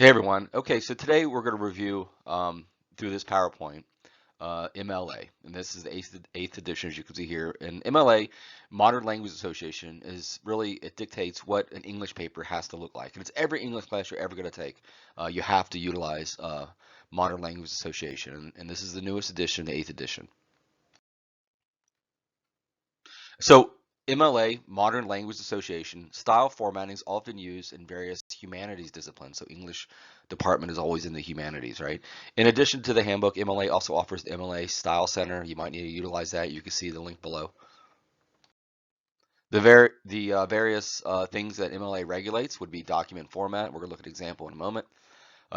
Hey everyone. Okay, so today we're going to review through this PowerPoint MLA, and this is the eighth edition, as you can see here. And MLA, Modern Language Association, is really it dictates what an English paper has to look like, and it's every English class you're ever going to take. You have to utilize Modern Language Association, and this is the newest edition, the eighth edition. So MLA, Modern Language Association, style formatting is often used in various humanities disciplines. So English department is always in the humanities, right? In addition to the handbook, MLA also offers the MLA Style Center. You might need to utilize that. You can see the link below. The various things that MLA regulates would be document format. We're going to look at an example in a moment.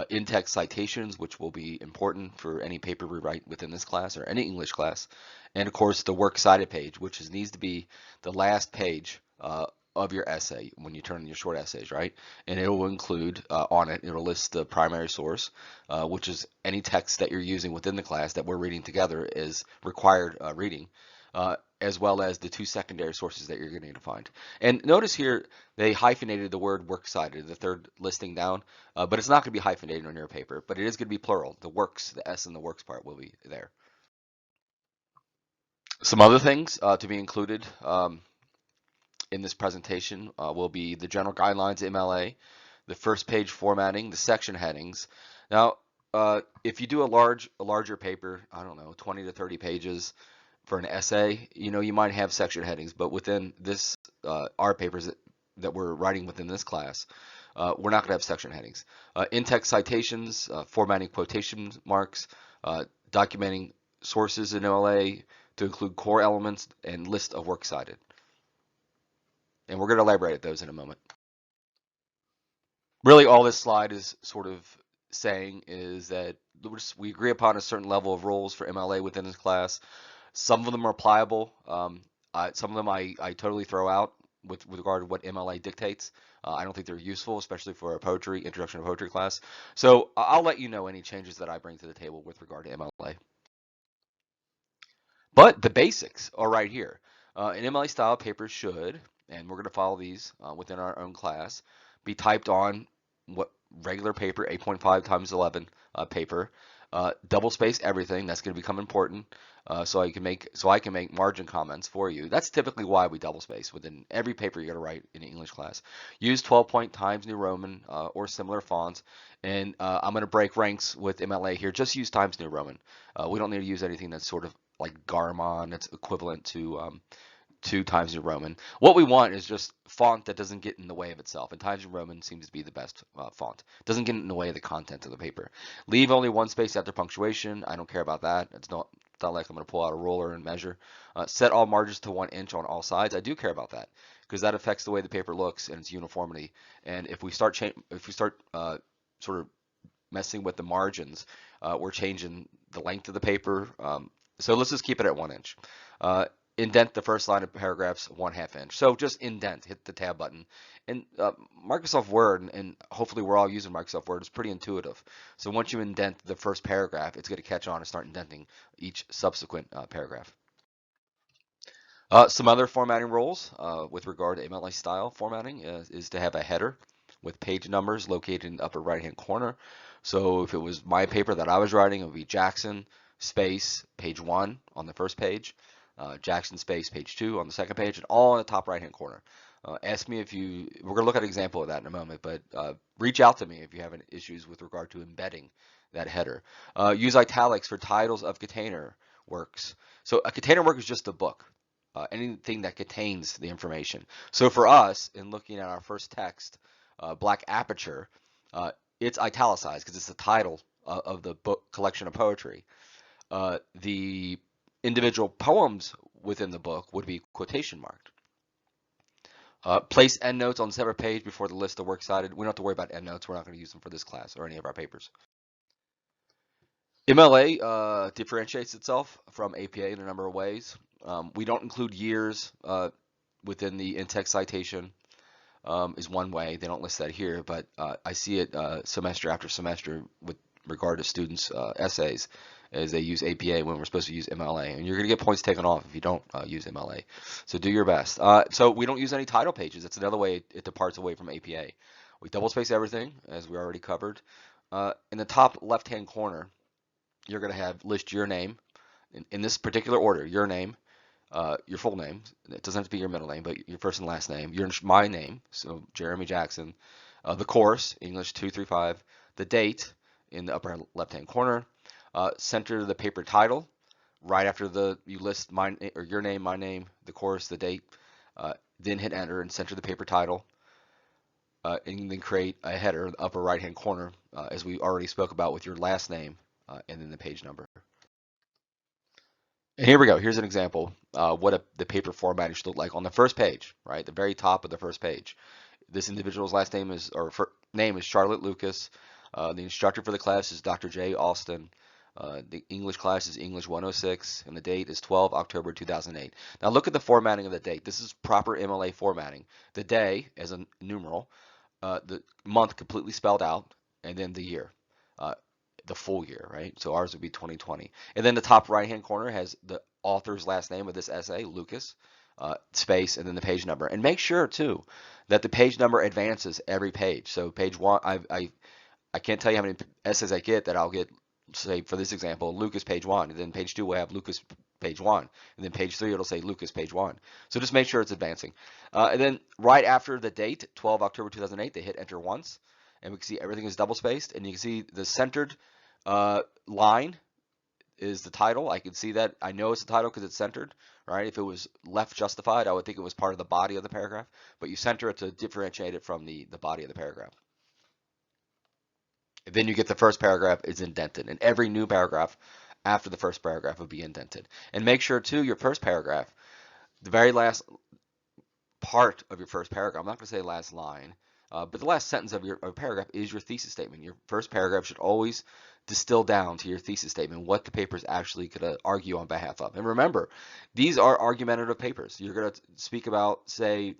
In-text citations, which will be important for any paper we write within this class or any English class. And of course, the works cited page, which needs to be the last page of your essay when you turn in your short essays, right? And it will include on it, it'll list the primary source, which is any text that you're using within the class that we're reading together is required reading. As well as the two secondary sources that you're going to need to find. And notice here they hyphenated the word works cited, the third listing down, but it's not going to be hyphenated on your paper, but it is going to be plural. The works, the S in the works part will be there. Some other things to be included in this presentation will be the general guidelines MLA, the first page formatting, the section headings. Now, if you do a larger paper, I don't know, 20 to 30 pages, for an essay, you might have section headings, but within this, our papers that we're writing within this class, we're not going to have section headings. In-text citations, formatting quotation marks, documenting sources in MLA to include core elements and list of works cited. And we're going to elaborate at those in a moment. Really, all this slide is sort of saying is that we agree upon a certain level of rules for MLA within this class. Some of them are pliable. Some of them I totally throw out with regard to what MLA dictates. I don't think they're useful, especially for a introduction to poetry class. So I'll let you know any changes that I bring to the table with regard to MLA. But the basics are right here. An MLA style paper should, and we're going to follow these within our own class, be typed on what regular paper, 8.5 times 11 paper. Double space everything. That's going to become important. So I can make margin comments for you. That's typically why we double space within every paper you're going to write in an English class. Use 12-point Times New Roman or similar fonts. And I'm going to break ranks with MLA here. Just use Times New Roman. We don't need to use anything that's sort of like Garmon. That's equivalent to 2 Times New Roman. What we want is just font that doesn't get in the way of itself, and Times New Roman seems to be the best font. Doesn't get in the way of the content of the paper. Leave only one space after punctuation. I don't care about that. It's not like I'm going to pull out a ruler and measure. Set all margins to 1 inch on all sides. I do care about that because that affects the way the paper looks and its uniformity. And if we start sort of messing with the margins, we're changing the length of the paper. So let's just keep it at 1 inch. Indent the first line of paragraphs 1/2 inch. So just indent, hit the tab button. And Microsoft Word, and hopefully we're all using Microsoft Word, is pretty intuitive. So once you indent the first paragraph, it's going to catch on and start indenting each subsequent paragraph. Some other formatting rules with regard to MLA style formatting is to have a header with page numbers located in the upper right hand corner. So if it was my paper that I was writing, it would be Jackson space page 1 on the first page. Jackson space page 2 on the second page, and all in the top right hand corner. Ask me we're going to look at an example of that in a moment, but reach out to me if you have any issues with regard to embedding that header. Use italics for titles of container works. So a container work is just a book, anything that contains the information. So for us, in looking at our first text, Black Aperture, it's italicized because it's the title of the book collection of poetry. The individual poems within the book would be quotation marked. Place endnotes on the separate page before the list of works cited. We don't have to worry about endnotes. We're not going to use them for this class or any of our papers. MLA differentiates itself from APA in a number of ways. We don't include years within the in-text citation is one way. They don't list that here, but I see it semester after semester with regard to students' essays as they use APA when we're supposed to use MLA. And you're going to get points taken off if you don't use MLA. So do your best. So we don't use any title pages. That's another way it departs away from APA. We double space everything, as we already covered. In the top left-hand corner, you're going to have list your name in this particular order, your name, your full name. It doesn't have to be your middle name, but your first and last name. My name, so Jeremy Jackson. The course, English 235. The date in the upper left-hand corner. Center the paper title. Right after you list your name, my name, the course, the date. Then hit enter and center the paper title. And then create a header in the upper right-hand corner, as we already spoke about with your last name and then the page number. And here we go. Here's an example what the paper formatting should look like on the first page, right? The very top of the first page. This individual's last name name is Charlotte Lucas. The instructor for the class is Dr. J. Austin. The English class is English 106, and the date is 12 October 2008. Now look at the formatting of the date. This is proper MLA formatting. The day as a numeral, the month completely spelled out, and then the year, the full year, right? So ours would be 2020. And then the top right-hand corner has the author's last name of this essay, Lucas, space, and then the page number. And make sure too that the page number advances every page. So page one, I can't tell you how many essays I get that I'll get. Say for this example, Lucas page 1, and then page 2 will have Lucas page 1, and then page 3 it'll say Lucas page 1. So just make sure it's advancing. And then right after the date, 12 October 2008, they hit enter once, and we can see everything is double spaced, and you can see the centered line is the title. I can see that. I know it's the title because it's centered, right? If it was left justified, I would think it was part of the body of the paragraph, but you center it to differentiate it from the body of the paragraph. Then you get the first paragraph is indented, and every new paragraph after the first paragraph would be indented. And make sure too, your first paragraph, the very last part of your first paragraph, I'm not going to say last line, but the last sentence of your paragraph is your thesis statement. Your first paragraph should always distill down to your thesis statement, what the paper is actually going to argue on behalf of. And remember, these are argumentative papers. You're going to speak about, say,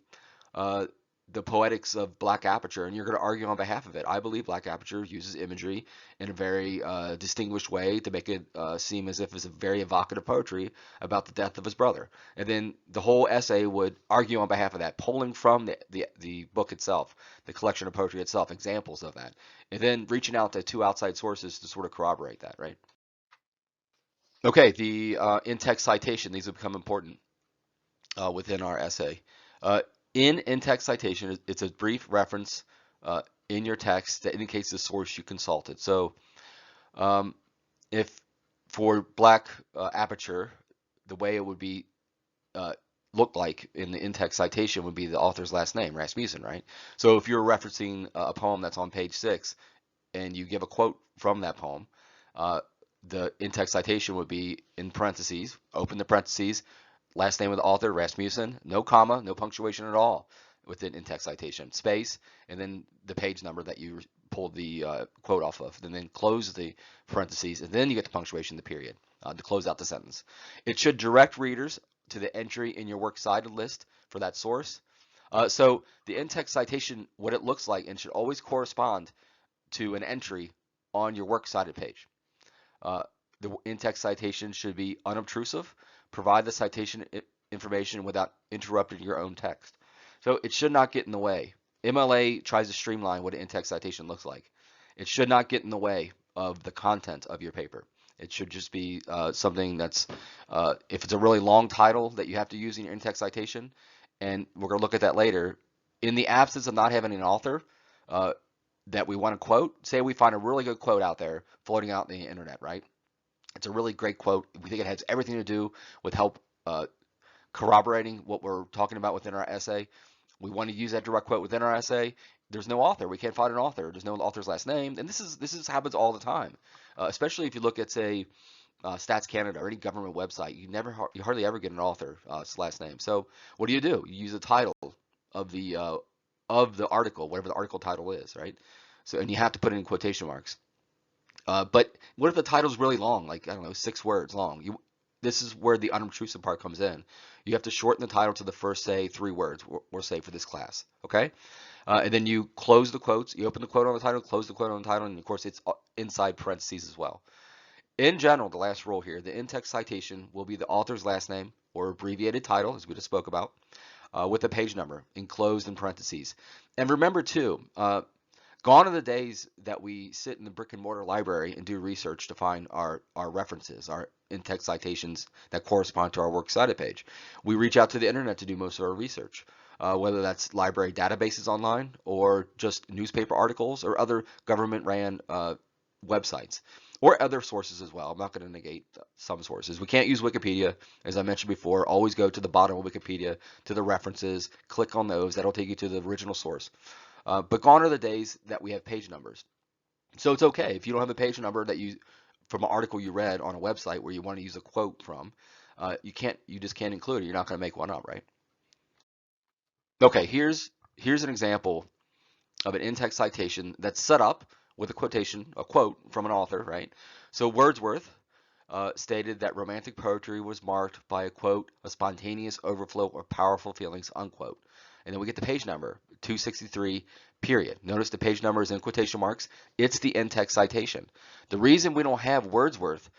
the poetics of black aperture, and you're going to argue on behalf of it. I believe black aperture uses imagery in a very distinguished way to make it seem as if it's a very evocative poetry about the death of his brother. And then the whole essay would argue on behalf of that, pulling from the book itself, the collection of poetry itself, examples of that, and then reaching out to two outside sources to sort of corroborate that, right? Okay, the in-text citation, these have become important within our essay. In-text citation, it's a brief reference in your text that indicates the source you consulted. So if for black aperture, the way it would be look like in the in-text citation would be the author's last name, Rasmussen, right? So if you're referencing a poem that's on page 6 and you give a quote from that poem, the in-text citation would be in parentheses, open the parentheses, last name of the author, Rasmussen, no comma, no punctuation at all within in-text citation, space, and then the page number that you pulled the quote off of, and then close the parentheses, and then you get the punctuation, the period, to close out the sentence. It should direct readers to the entry in your works cited list for that source. So the in-text citation, what it looks like, and should always correspond to an entry on your works cited page. The in-text citation should be unobtrusive. Provide the citation information without interrupting your own text. So it should not get in the way. MLA tries to streamline what an in-text citation looks like. It should not get in the way of the content of your paper. It should just be something that's, if it's a really long title that you have to use in your in-text citation, and we're going to look at that later, in the absence of not having an author that we want to quote, say we find a really good quote out there floating out in the internet, right? It's a really great quote. We think it has everything to do with help corroborating what we're talking about within our essay. We want to use that direct quote within our essay. There's no author. We can't find an author. There's no author's last name. And this happens all the time, especially if you look at, say, Stats Canada or any government website. You hardly ever get an author's last name. So what do? You use the title of the article, whatever the article title is, right? So, and you have to put it in quotation marks. But what if the title's really long, like, I don't know, 6 words long? This is where the unobtrusive part comes in. You have to shorten the title to the first, say, 3 words, or say for this class, okay? And then you close the quotes, you open the quote on the title, close the quote on the title, and of course it's inside parentheses as well. In general, the last rule here, the in-text citation will be the author's last name or abbreviated title, as we just spoke about. with a page number enclosed in parentheses. And remember too, gone are the days that we sit in the brick and mortar library and do research to find our references, our in-text citations that correspond to our works cited page. We reach out to the internet to do most of our research, whether that's library databases online or just newspaper articles or other government-ran websites or other sources as well. I'm not going to negate some sources. We can't use Wikipedia, as I mentioned before. Always go to the bottom of Wikipedia to the references, click on those. That'll take you to the original source. But gone are the days that we have page numbers. So it's okay if you don't have a page number that you from an article you read on a website where you want to use a quote from. You just can't include it. You're not going to make one up, right? Okay, here's an example of an in-text citation that's set up with a quotation, a quote from an author, right? So Wordsworth stated that romantic poetry was marked by a quote, a spontaneous overflow of powerful feelings, unquote. And then we get the page number, 263, period. Notice the page number is in quotation marks. It's the in-text citation. The reason we don't have Wordsworth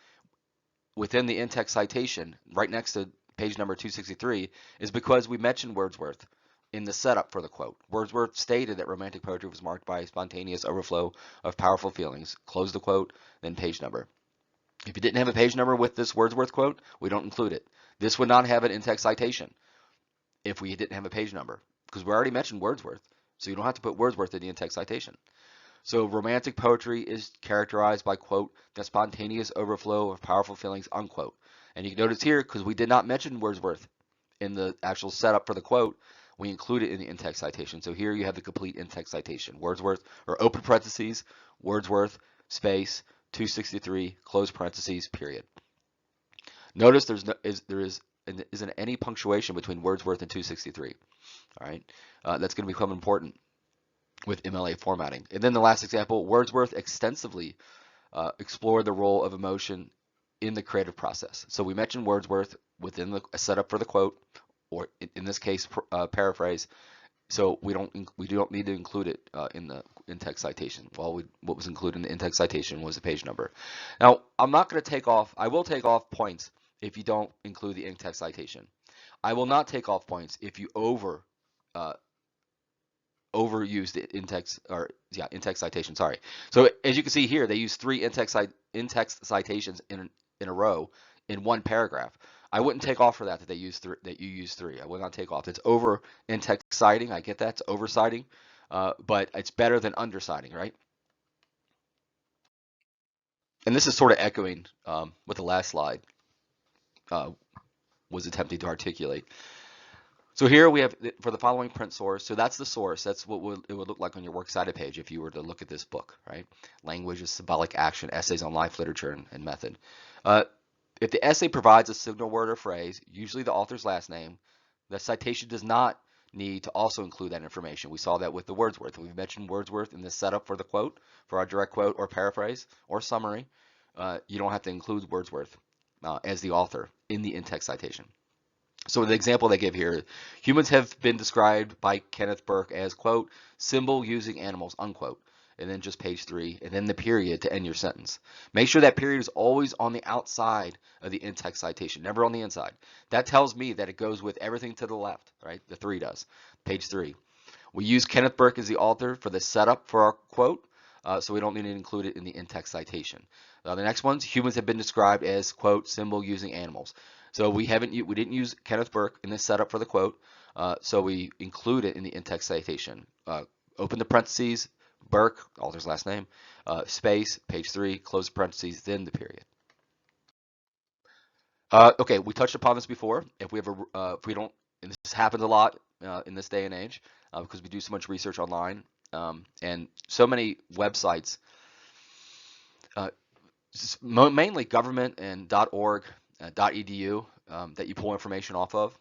within the in-text citation right next to page number 263 is because we mentioned Wordsworth in the setup for the quote. Wordsworth stated that romantic poetry was marked by a spontaneous overflow of powerful feelings. Close the quote, then page number. If you didn't have a page number with this Wordsworth quote, we don't include it. This would not have an in-text citation if we didn't have a page number, because we already mentioned Wordsworth, so you don't have to put Wordsworth in the in-text citation. So romantic poetry is characterized by, quote, the spontaneous overflow of powerful feelings, unquote. And you can notice here, because we did not mention Wordsworth in the actual setup for the quote, we include it in the in-text citation. So here you have the complete in-text citation. Wordsworth, or open parentheses, Wordsworth, space, 263, close parentheses, period. Notice there isn't any punctuation between Wordsworth and 263. All right, that's going to become important with MLA formatting. And then the last example, Wordsworth extensively explored the role of emotion in the creative process. So we mentioned Wordsworth within the setup for the quote, or in this case, paraphrase. So we don't need to include it in the in-text citation. Well, what was included in the in-text citation was the page number. Now, I'm not going to take off. I will take off points if you don't include the in-text citation. I will not take off points if you overuse the in-text citation. Sorry. So as you can see here, they use three in-text citations in a row in one paragraph. I wouldn't take off for that you use three. I would not take off. It's over in-text citing. I get that. It's oversighting, but it's better than underciting, right? And this is sort of echoing what the last slide uh, was attempting to articulate. So here we have for the following print source. So that's the source. That's what it would look like on your works cited page if you were to look at this book, right? Language is symbolic action, essays on life, literature, and method. If the essay provides a signal word or phrase, usually the author's last name, the citation does not need to also include that information. We saw that with the Wordsworth. We've mentioned Wordsworth in the setup for the quote, for our direct quote or paraphrase or summary. You don't have to include Wordsworth as the author in the in-text citation. So the example they give here, humans have been described by Kenneth Burke as, quote, symbol using animals, unquote. And then just page 3, and then the period to end your sentence. Make sure that period is always on the outside of the in-text citation, never on the inside. That tells me that it goes with everything to the left, right? The 3 does. Page 3. We use Kenneth Burke as the author for the setup for our quote, so we don't need to include it in the in-text citation. The next one's humans have been described as, quote, symbol using animals. So we didn't use Kenneth Burke in this setup for the quote, so we include it in the in-text citation. Open the parentheses, Burke, author's last name, space, page 3, close the parentheses, then the period. Okay, we touched upon this before. If we don't, and this happens a lot in this day and age because we do so much research online and so many websites, mainly government and .org, .edu that you pull information off of.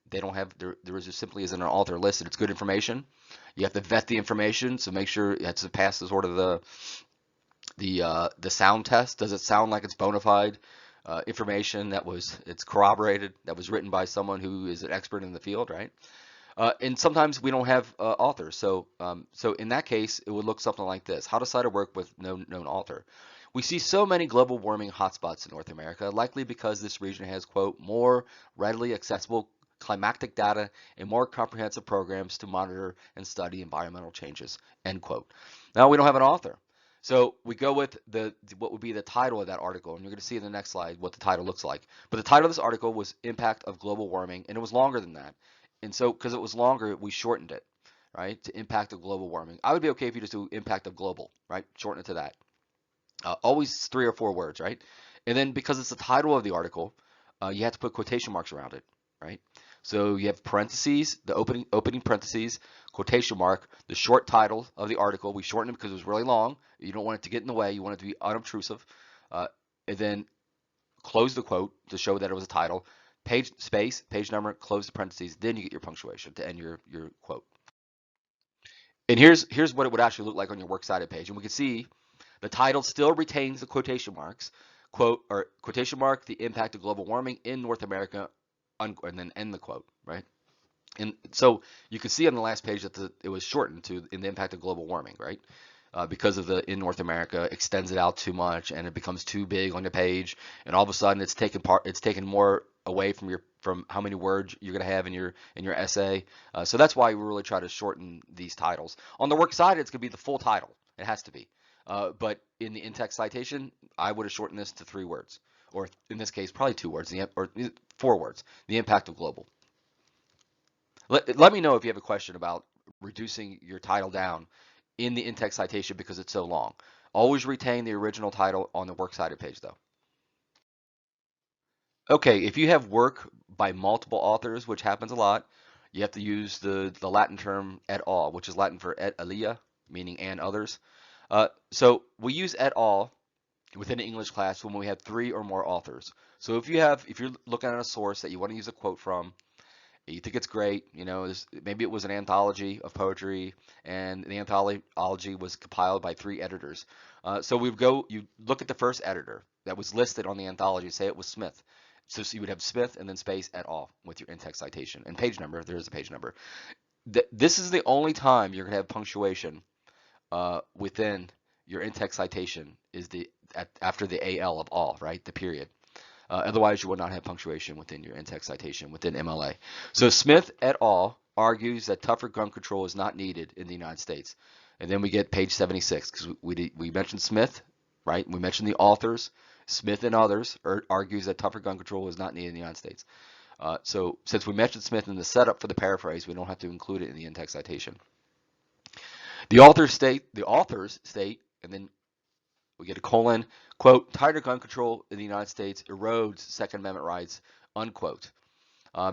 They don't have there is just simply isn't an author listed. It's good information. You have to vet the information, so make sure it passes sort of the sound test. Does it sound like it's bona fide information it's corroborated, that was written by someone who is an expert in the field, right? And sometimes we don't have authors, so in that case, it would look something like this: how to cite a work with no known author. We see so many global warming hotspots in North America, likely because this region has, quote, more readily accessible climatic data, and more comprehensive programs to monitor and study environmental changes, end quote. Now we don't have an author. So we go with what would be the title of that article, and you're going to see in the next slide what the title looks like. But the title of this article was Impact of Global Warming, and it was longer than that. And so because it was longer, we shortened it, right, to Impact of Global Warming. I would be okay if you just do Impact of Global, right, shorten it to that. Always 3 or 4 words, right? And then because it's the title of the article, you have to put quotation marks around it, right? So you have parentheses, the opening parentheses, quotation mark, the short title of the article. We shortened it because it was really long. You don't want it to get in the way. You want it to be unobtrusive. Uh, and then close the quote to show that it was a title. Page space, page number, close the parentheses. Then you get your punctuation to end your quote. And here's what it would actually look like on your works cited page. And we can see the title still retains the quotation marks, quote or quotation mark, the impact of global warming in North America, and then end the quote, right? And so you can see on the last page that it was shortened to in the impact of global warming, right? Because of the in North America extends it out too much and it becomes too big on the page, and all of a sudden it's taken more away from how many words you're going to have in your essay. So that's why we really try to shorten these titles. On the works cited, it's going to be the full title. It has to be. But in the in-text citation, I would have shortened this to 3 words, or in this case, probably 2 words, or 4 words. The impact of global. Let me know if you have a question about reducing your title down in the in-text citation because it's so long. Always retain the original title on the works cited page, though. Okay, if you have work by multiple authors, which happens a lot, you have to use the Latin term et al., which is Latin for et alia, meaning and others. So we use et al. Within an English class when we have 3 or more authors. So if you're looking at a source that you want to use a quote from, you think it's great, maybe it was an anthology of poetry, and the anthology was compiled by 3 editors. So you look at the first editor that was listed on the anthology, say it was Smith. So you would have Smith and then space et al. With your in-text citation and page number. There is a page number. This is the only time you're going to have punctuation within your in-text citation is after the AL of all, right? The period. Otherwise, you would not have punctuation within your in-text citation within MLA. So Smith et al. Argues that tougher gun control is not needed in the United States. And then we get page 76 because we mentioned Smith, right? We mentioned the authors. Smith and others argues that tougher gun control is not needed in the United States. So since we mentioned Smith in the setup for the paraphrase, we don't have to include it in the in-text citation. The authors state, and then we get a colon, quote, tighter gun control in the United States erodes Second Amendment rights, unquote.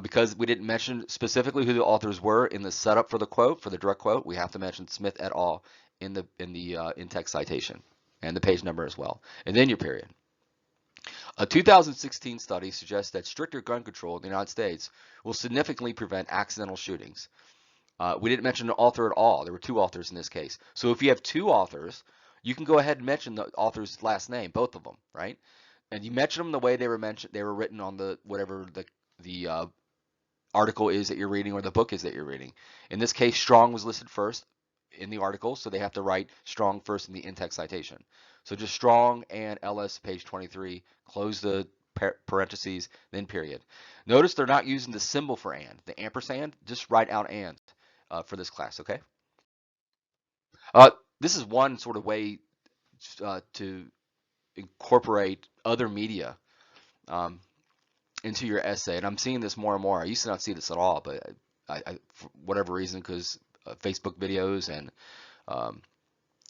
Because we didn't mention specifically who the authors were in the setup for the quote, for the direct quote, we have to mention Smith et al. In the in-text citation and the page number as well, and then your period. A 2016 study suggests that stricter gun control in the United States will significantly prevent accidental shootings. We didn't mention an author at all. There were 2 authors in this case. So if you have 2 authors, you can go ahead and mention the author's last name, both of them, right? And you mention them the way they were mentioned. They were written on whatever the article is that you're reading or the book is that you're reading. In this case, Strong was listed first in the article, so they have to write Strong first in the in-text citation. So just Strong and Ellis, page 23, close the parentheses, then period. Notice they're not using the symbol for and, the ampersand, just write out and for this class, okay? Uh, this is one sort of way to incorporate other media um, into your essay, and I'm seeing this more and more. I used to not see this at all, but for whatever reason, because Facebook videos and um,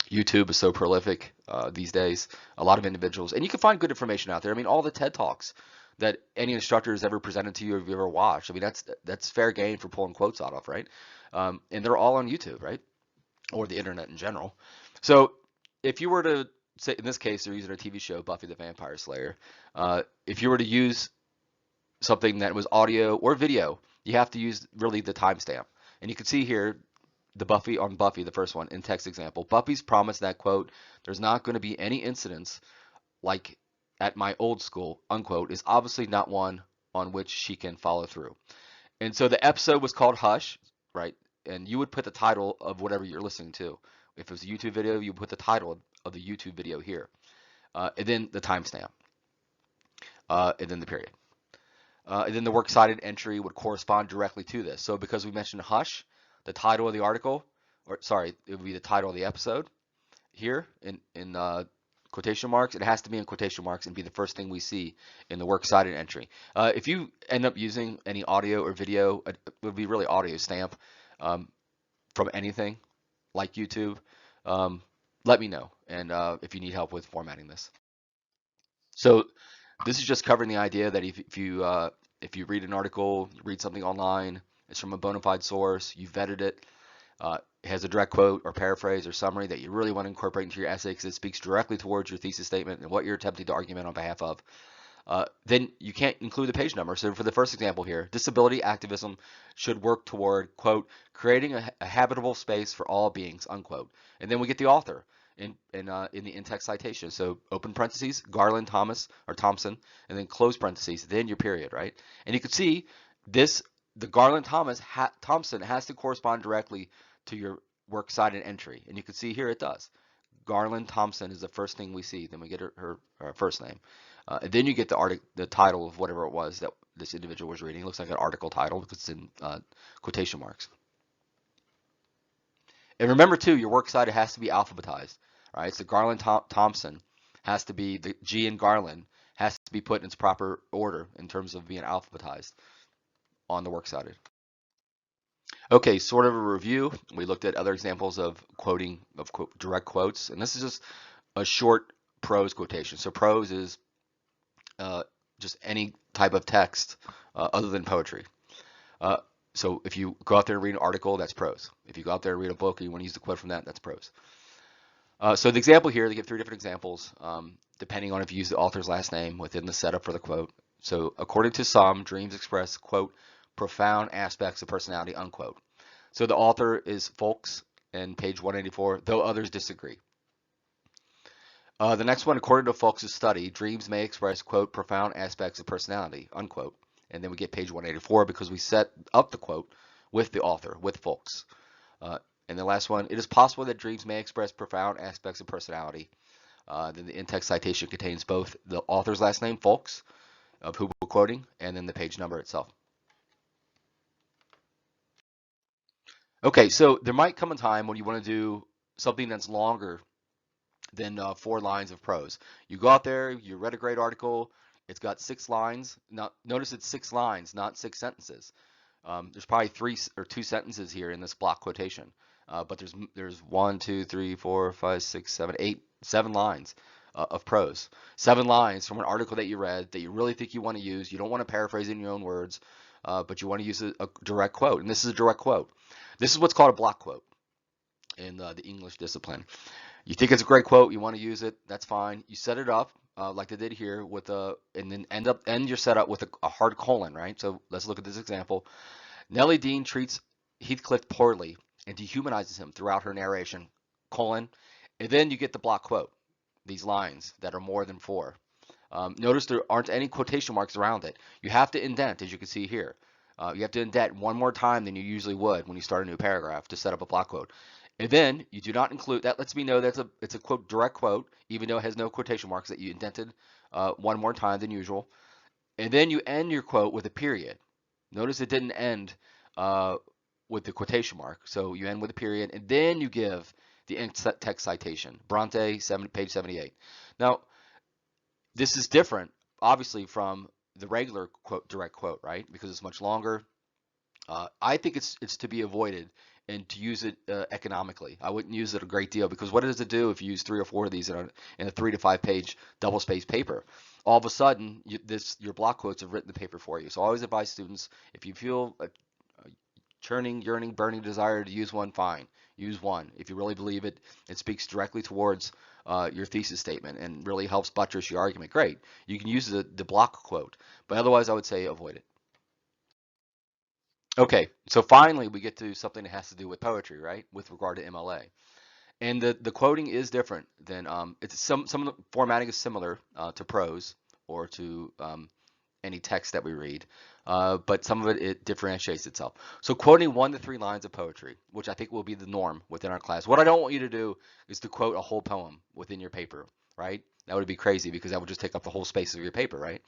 YouTube is so prolific these days, a lot of individuals, and you can find good information out there. I mean, all the TED Talks that any instructor has ever presented to you or you've ever watched, I mean, that's fair game for pulling quotes out of, right? And they're all on YouTube, right? Or the internet in general. So if you were to say, in this case, they're using a TV show, Buffy the Vampire Slayer. If you were to use something that was audio or video, you have to use really the timestamp. And you can see here the Buffy, the first one, in text example. Buffy's promise that, quote, there's not going to be any incidents like at my old school, unquote, is obviously not one on which she can follow through. And so the episode was called Hush, right? And you would put the title of whatever you're listening to. If it was a YouTube video, you would put the title of the YouTube video here. And then the timestamp. And then the period. And then the works cited entry would correspond directly to this. So because we mentioned hush, the title of the article, or sorry, it would be the title of the episode here in quotation marks. It has to be in quotation marks and be the first thing we see in the works cited entry. If you end up using any audio or video, it would be really audio stamp um, from anything like YouTube. Um, let me know, and if you need help with formatting this. So this is just covering the idea that if you read an article, you read something online, it's from a bona fide source, you vetted it, it has a direct quote or paraphrase or summary that you really want to incorporate into your essay because it speaks directly towards your thesis statement and what you're attempting to argument on behalf of, then you can't include the page number. So for the first example here, disability activism should work toward, quote, creating a habitable space for all beings, unquote. And then we get the author in the in-text citation. So open parentheses, Garland, Thomas, or Thompson, and then close parentheses, then your period, right? And you can see this, the Garland Thompson has to correspond directly to your works cited entry. And you can see here it does. Garland Thompson is the first thing we see. Then we get her first name. And then you get the title of whatever it was that this individual was reading. It looks like an article title because it's in quotation marks. And remember too, your works cited has to be alphabetized. All right, so Garland Thompson has to be, the G in Garland has to be put in its proper order in terms of being alphabetized on the works cited. Okay, sort of a review. We looked at other examples of quoting, of direct quotes, and this is just a short prose quotation. So prose is just any type of text other than poetry. So if you go out there and read an article, that's prose. If you go out there and read a book and you want to use the quote from that, that's prose. So the example here, they give 3 different examples, depending on if you use the author's last name within the setup for the quote. So according to some, dreams express, quote, profound aspects of personality, unquote. So the author is Folks in page 184, though others disagree. The next one, according to Folks' study, dreams may express, quote, profound aspects of personality, unquote. And then we get page 184 because we set up the quote with the author, with Folks. And the last one, it is possible that dreams may express profound aspects of personality. Then the in-text citation contains both the author's last name, Folks, of who we're quoting, and then the page number itself. Okay, so there might come a time when you want to do something that's longer than 4 lines of prose. You go out there, you read a great article, it's got 6 lines. Now, notice it's 6 lines, not 6 sentences. There's probably 3 or 2 sentences here in this block quotation, but there's 1, 2, 3, 4, 5, 6, 7, 8, 7 lines of prose. 7 lines from an article that you read that you really think you want to use. You don't want to paraphrase it in your own words, but you want to use a direct quote, and this is a direct quote. This is what's called a block quote in the English discipline. You think it's a great quote, you want to use it, that's fine. You set it up like they did here with and then end your setup with a hard colon, right? So let's look at this example. Nellie Dean treats Heathcliff poorly and dehumanizes him throughout her narration, colon, and then you get the block quote, these lines that are more than 4. Notice there aren't any quotation marks around it. You have to indent, as you can see here. You have to indent one more time than you usually would when you start a new paragraph to set up a block quote. And then you do not include, that lets me know that it's a quote, direct quote, even though it has no quotation marks, that you indented one more time than usual. And then you end your quote with a period. Notice it didn't end with the quotation mark. So you end with a period, and then you give the in-text citation. Bronte, page 78. Now, this is different, obviously, from the regular quote, direct quote, right? Because it's much longer. I think it's to be avoided and to use it economically. I wouldn't use it a great deal because what does it do if you use 3 or 4 of these in a 3 to 5 page double-spaced paper? All of a sudden, your block quotes have written the paper for you. So I always advise students, if you feel a churning, yearning, burning desire to use one, fine. Use one. If you really believe it, it speaks directly towards your thesis statement and really helps buttress your argument. Great. You can use the block quote, but otherwise I would say avoid it. Okay, so finally we get to something that has to do with poetry, right? With regard to MLA. And the quoting is different than it's some of the formatting is similar to prose or to any text that we read, but some of it differentiates itself. So quoting 1 to 3 lines of poetry, which I think will be the norm within our class. What I don't want you to do is to quote a whole poem within your paper. right? That would be crazy because that would just take up the whole space of your paper, right?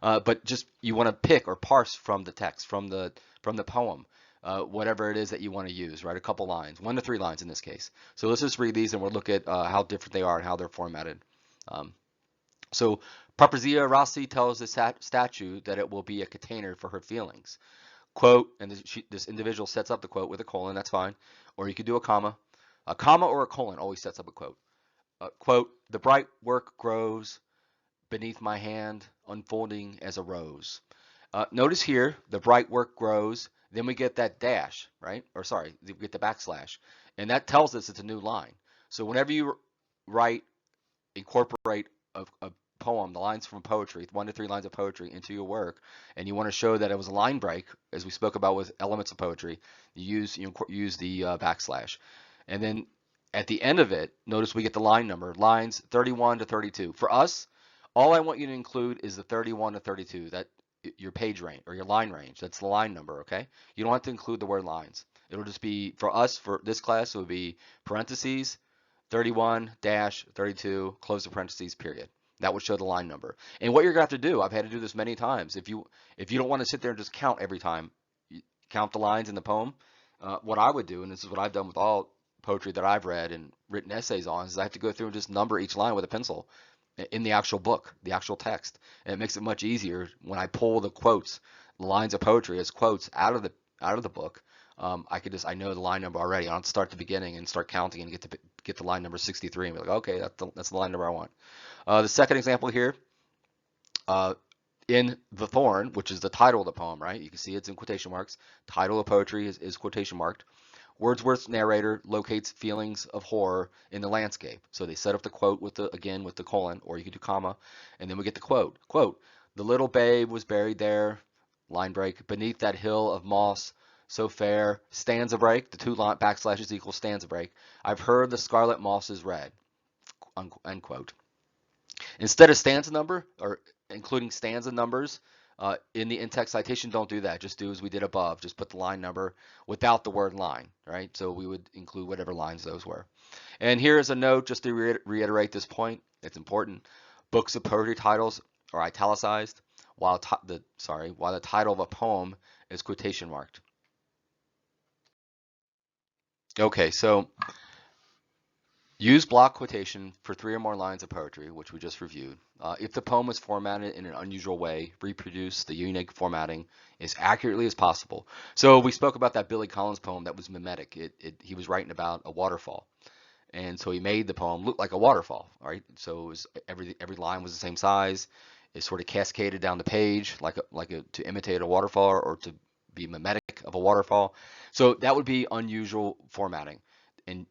But just you want to pick or parse from the text, from the poem, whatever it is that you want to use, right? A couple lines, 1 to 3 lines in this case. So let's just read these and we'll look at how different they are and how they're formatted. Um, so Papaziah Rossi tells the statue that it will be a container for her feelings. Quote, and this individual sets up the quote with a colon, that's fine. Or you could do a comma. A comma or a colon always sets up a quote. Quote, the bright work grows beneath my hand, unfolding as a rose. Notice here, the bright work grows, then we get that dash, right? Or sorry, we get the backslash. And that tells us it's a new line. So whenever you write, incorporate a poem, the lines from poetry, 1 to 3 lines of poetry into your work, and you want to show that it was a line break, as we spoke about with elements of poetry, you use the backslash. And then at the end of it, notice we get the line number, lines 31 to 32. For us, all I want you to include is the 31 to 32, that your page range or your line range. That's the line number, okay? You don't have to include the word lines. It'll just be, for us, for this class, it would be parentheses, 31-32, close the parentheses, period. That would show the line number. And what you're going to have to do, I've had to do this many times. If you don't want to sit there and just count every time, count the lines in the poem, what I would do, and this is what I've done with all poetry that I've read and written essays on, is I have to go through and just number each line with a pencil in the actual book, the actual text. And it makes it much easier when I pull the quotes, the lines of poetry as quotes out of the book. I know the line number already. I don't have to start at the beginning and start counting and get the line number 63 and be like, okay, that's the line number I want. The second example here, in The Thorn, which is the title of the poem, right? You can see it's in quotation marks. Title of poetry is quotation marked. Wordsworth's narrator locates feelings of horror in the landscape. So they set up the quote with the colon, or you could do comma, and then we get the quote. Quote, the little babe was buried there, line break, beneath that hill of moss so fair, stanza break, the two backslashes equal stanza break. I've heard the scarlet moss is red, end quote. Instead of stanza number, or including stanza numbers, in the in-text citation, don't do that. Just do as we did above. Just put the line number without the word line, right? So we would include whatever lines those were. And here is a note just to reiterate this point. It's important. Books of poetry titles are italicized, while the title of a poem is quotation marked. Okay, so use block quotation for 3 or more lines of poetry, which we just reviewed. If the poem is formatted in an unusual way, reproduce the unique formatting as accurately as possible. So we spoke about that Billy Collins poem that was mimetic. He was writing about a waterfall. And so he made the poem look like a waterfall, right? So it was, every line was the same size. It sort of cascaded down the page to imitate a waterfall or to be mimetic of a waterfall. So that would be unusual formatting.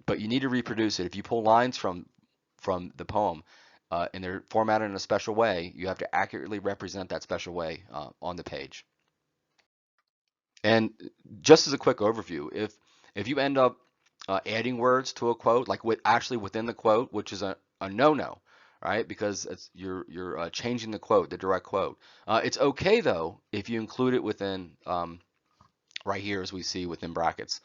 But you need to reproduce it. If you pull lines from the poem and they're formatted in a special way, you have to accurately represent that special way on the page. And just as a quick overview, if you end up adding words to a quote, like actually within the quote, which is a no-no, right? Because you're changing the quote, the direct quote. It's okay though if you include it within right here, as we see within brackets.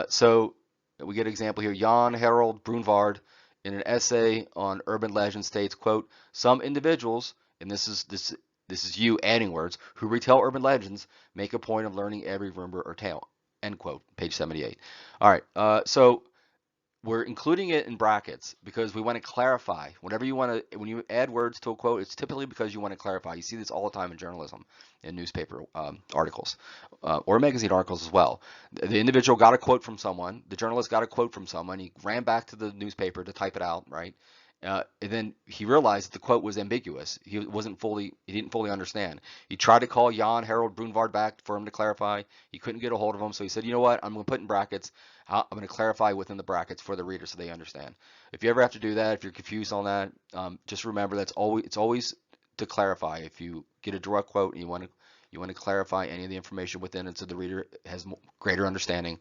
So we get an example here. Jan Harold Brunvard, in an essay on urban legend, states, quote, some individuals, and this is you adding words, who retell urban legends make a point of learning every rumor or tale, end quote, page 78. All right, so we're including it in brackets because we want to clarify. Whenever you want to, when you add words to a quote, it's typically because you want to clarify. You see this all the time in journalism, in newspaper articles, or magazine articles as well. The individual got a quote from someone. The journalist got a quote from someone. He ran back to the newspaper to type it out, right? And then he realized the quote was ambiguous. He didn't fully understand. He tried to call Jan Harold Brunvard back for him to clarify. He couldn't get a hold of him, so he said, you know what, I'm going to put in brackets. I'm going to clarify within the brackets for the reader so they understand. If you ever have to do that, if you're confused on that, just remember it's always to clarify. If you get a direct quote and you want to clarify any of the information within it so the reader has greater understanding,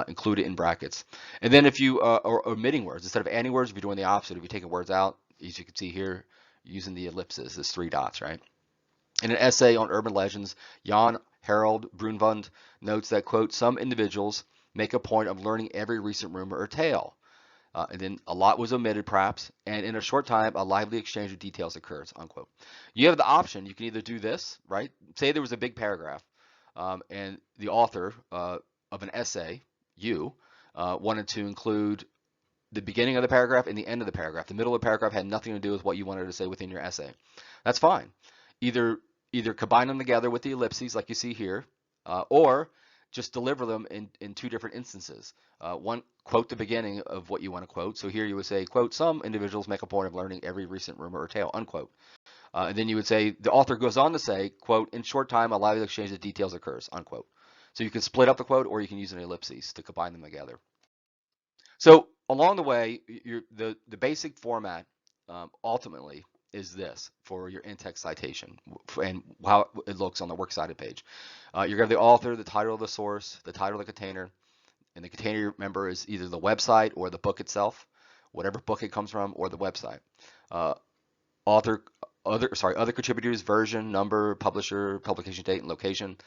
include it in brackets. And then if you are omitting words, instead of adding words, if you're doing the opposite, if you're taking words out, as you can see here, using the ellipses, this 3 dots, right? In an essay on urban legends, Jan Harold Brunvand notes that, quote, some individuals make a point of learning every recent rumor or tale. And then a lot was omitted, perhaps, and in a short time, a lively exchange of details occurs, unquote. You have the option. You can either do this, right? Say there was a big paragraph, and the author of an essay, you, wanted to include the beginning of the paragraph and the end of the paragraph. The middle of the paragraph had nothing to do with what you wanted to say within your essay. That's fine. Either combine them together with the ellipses like you see here, or just deliver them in two different instances. One, quote the beginning of what you want to quote. So here you would say, quote, some individuals make a point of learning every recent rumor or tale, unquote. And then you would say, the author goes on to say, quote, in short time, a lively exchange of details occurs, unquote. So you can split up the quote, or you can use an ellipses to combine them together. So along the way, the basic format ultimately is this for your in-text citation and how it looks on the works cited page. You're going to have the author, the title of the source, the title of the container, and the container, remember, is either the website or the book itself, whatever book it comes from, or the website. Uh, other contributors, version, number, publisher, publication date, and location.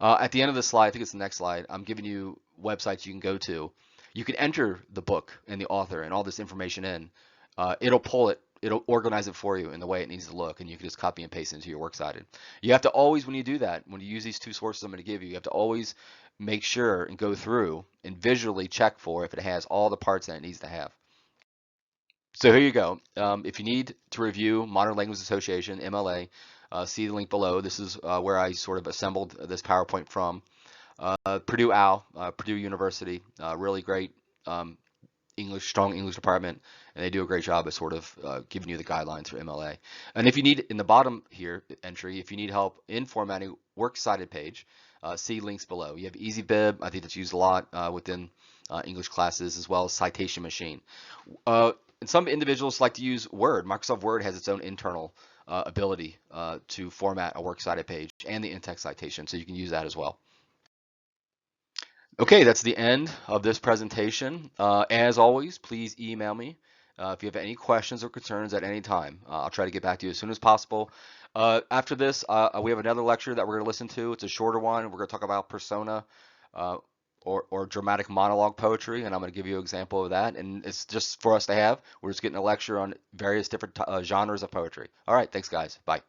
At the end of the slide, I think it's the next slide, I'm giving you websites you can go to. You can enter the book and the author and all this information in. It'll pull it, it'll organize it for you in the way it needs to look, and you can just copy and paste it into your works cited. You have to always, when you do that, when you use these two sources I'm going to give you, you have to always make sure and go through and visually check for if it has all the parts that it needs to have. So here you go. If you need to review Modern Language Association, MLA, see the link below. This is where I sort of assembled this PowerPoint from. Purdue OWL, Purdue University, really great strong English department, and they do a great job of sort of giving you the guidelines for MLA. And if you need, in the bottom here, entry, if you need help in formatting works cited page, see links below. You have EasyBib, I think that's used a lot within English classes, as well as Citation Machine. And some individuals like to use Word. Microsoft Word has its own internal ability to format a works cited page and the in-text citation, so you can use that as well. Okay, that's the end of this presentation. As always, please email me if you have any questions or concerns at any time. I'll try to get back to you as soon as possible. After this, we have another lecture that we're going to listen to. It's a shorter one. We're going to talk about persona or dramatic monologue poetry, and I'm going to give you an example of that. And it's just for us to have. We're just getting a lecture on various different genres of poetry. All right, thanks, guys. Bye.